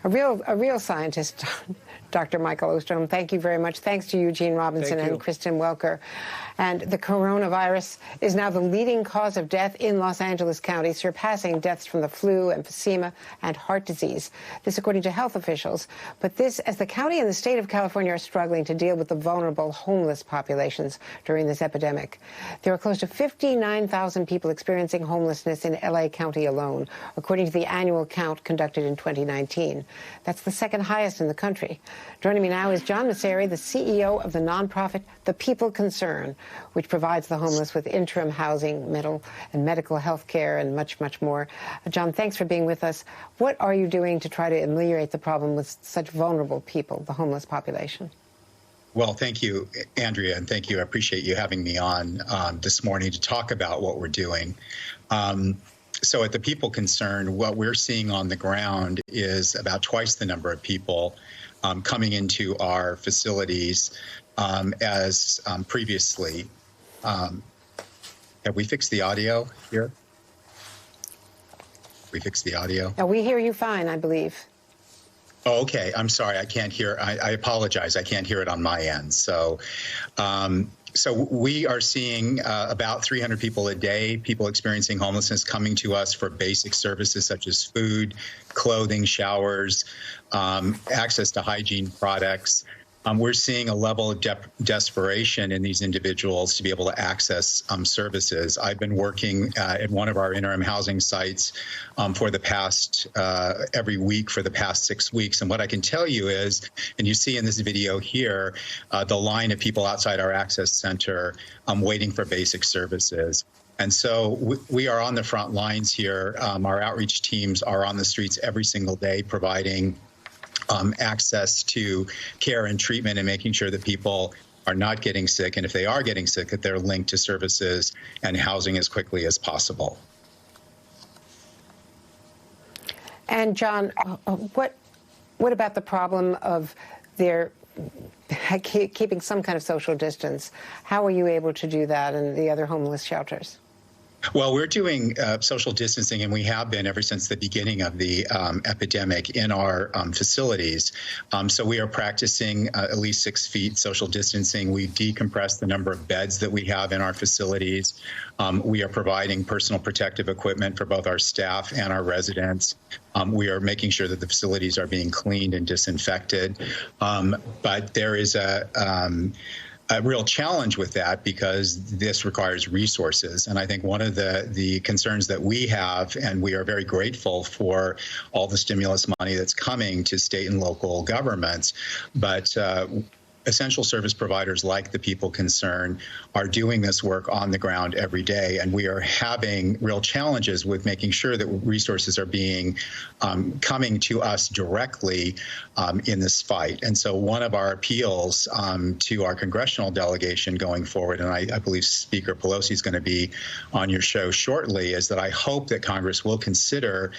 A real scientist, Dr. Michael Ostrom. Thank you very much. Thanks to Eugene Robinson and Kristen Welker. And the coronavirus is now the leading cause of death in Los Angeles County, surpassing deaths from the flu, emphysema, and heart disease. This according to health officials. But this as the county and the state of California are struggling to deal with the vulnerable homeless populations during this epidemic. There are close to 59,000 people experiencing homelessness in L.A. County alone, according to the annual count conducted in 2019. That's the second highest in the country. Joining me now is John Maceri, the CEO of the nonprofit The People Concern, which provides the homeless with interim housing, mental and medical health care, and much, much more. John, thanks for being with us. What are you doing to try to ameliorate the problem with such vulnerable people, the homeless population? Well, thank you, Andrea, and thank you. I appreciate you having me on this morning to talk about what we're doing. So at The People Concern, what we're seeing on the ground is about twice the number of people coming into our facilities as previously. Have we fixed the audio here? We fixed the audio? Now, we hear you fine, I believe. Oh, okay. I'm sorry. I can't hear. I apologize. I can't hear it on my end. So we are seeing about 300 people a day, people experiencing homelessness coming to us for basic services such as food, clothing, showers, access to hygiene products. We're seeing a level of desperation in these individuals to be able to access services. I've been working at one of our interim housing sites for the past, every week for the past 6 weeks. And what I can tell you is, and you see in this video here, the line of people outside our access center waiting for basic services. And so we are on the front lines here. Our outreach teams are on the streets every single day providing access to care and treatment and making sure that people are not getting sick. And if they are getting sick, that they're linked to services and housing as quickly as possible. And John, what about the problem of their keeping some kind of social distance? How are you able to do that in the other homeless shelters? Well, we're doing social distancing, and we have been ever since the beginning of the epidemic in our facilities. So we are practicing at least 6 feet social distancing. We decompress the number of beds that we have in our facilities. We are providing personal protective equipment for both our staff and our residents. We are making sure that the facilities are being cleaned and disinfected. But there is a real challenge with that because this requires resources. And I think one of the concerns that we have, and we are very grateful for all the stimulus money that's coming to state and local governments, but essential service providers like The People Concern are doing this work on the ground every day, and we are having real challenges with making sure that resources are being coming to us directly in this fight. And so one of our appeals to our congressional delegation going forward, and I believe Speaker Pelosi is going to be on your show shortly, is that I hope that Congress will consider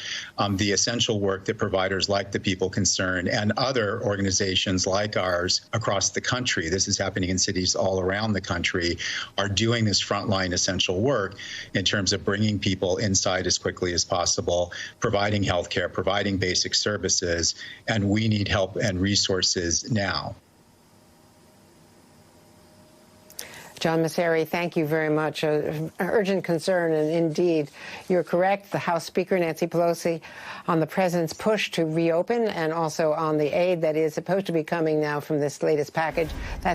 the essential work that providers like The People Concern and other organizations like ours across the country, this is happening in cities all around the country, are doing this frontline essential work in terms of bringing people inside as quickly as possible, providing health care, providing basic services, and we need help and resources now. John Maceri, thank you very much. Urgent concern, and indeed, you're correct. The House Speaker, Nancy Pelosi, on the president's push to reopen and also on the aid that is supposed to be coming now from this latest package. That's